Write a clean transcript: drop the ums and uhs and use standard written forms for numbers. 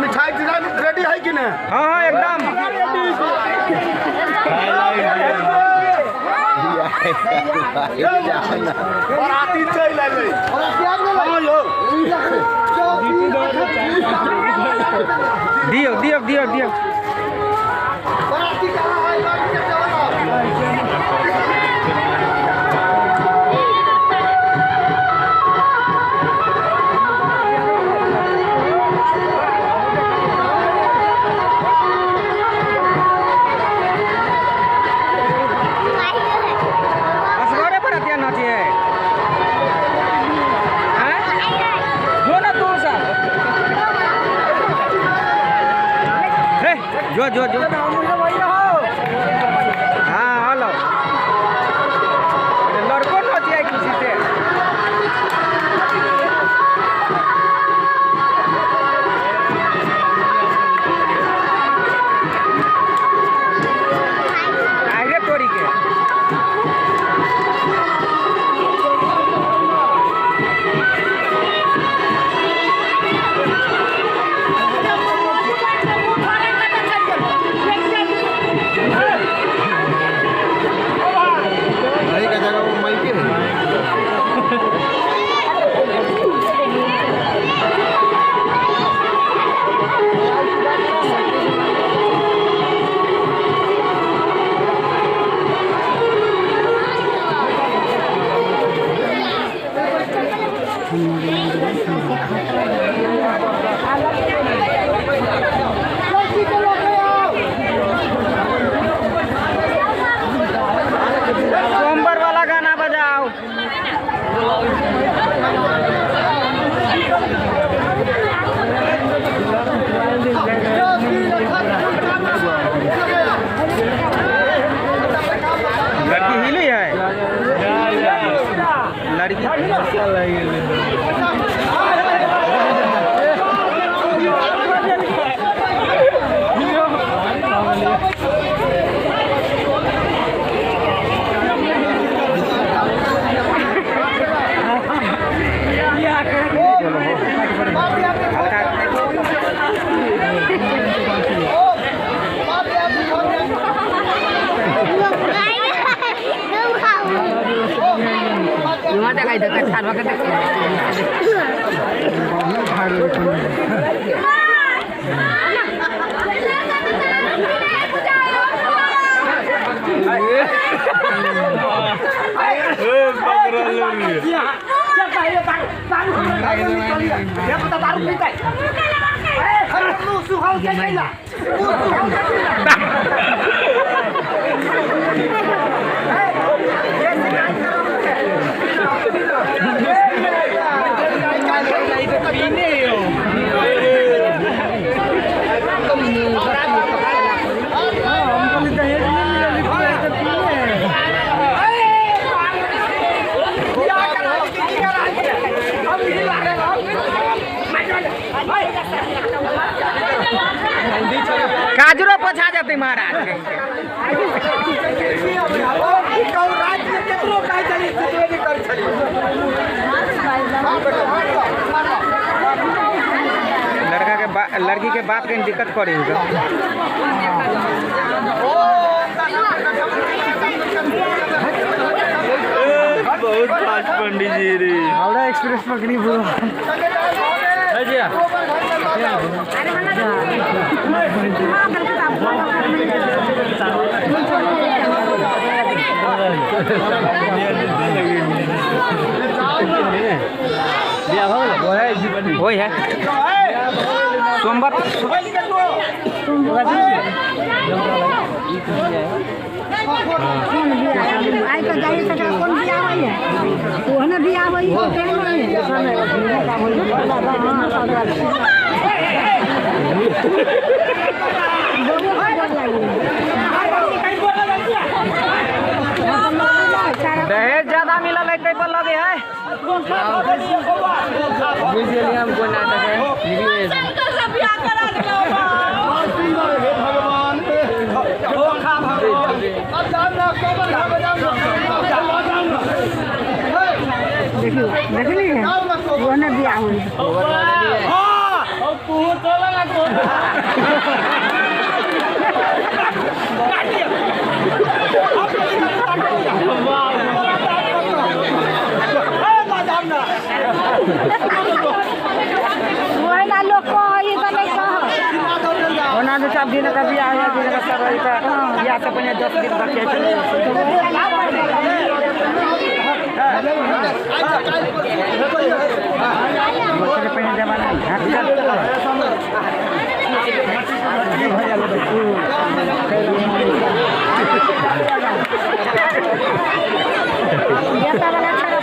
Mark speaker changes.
Speaker 1: मिठाई रेडी है कि ना?
Speaker 2: हाँ हाँ एकदम। दियो दियो दियो दियो। जो जो जो हाँ हेलो लड़को नचिए खुशी से। आगे तोड़ी के सोमवार वाला गाना बजाओ। लड़की हिली है लड़की काजरो पछा जाते महाराज लड़की के बात कहीं दिक्कत पड़ी बहुत फास्ट पंडित जी रे हावड़ा एक्सप्रेस पकड़ी बोलो वही है सोमवार दहेज ज्यादा मिला कई पर लगे है हमको नाटक है।
Speaker 3: वही ना लोग को ये तो नहीं कहो
Speaker 4: ओना दो सब दिन का बियाह है दिन का सब का बियाह से पहले 10 दिन बाकी है पहले जमाना
Speaker 3: ये सब वाला छोड़ा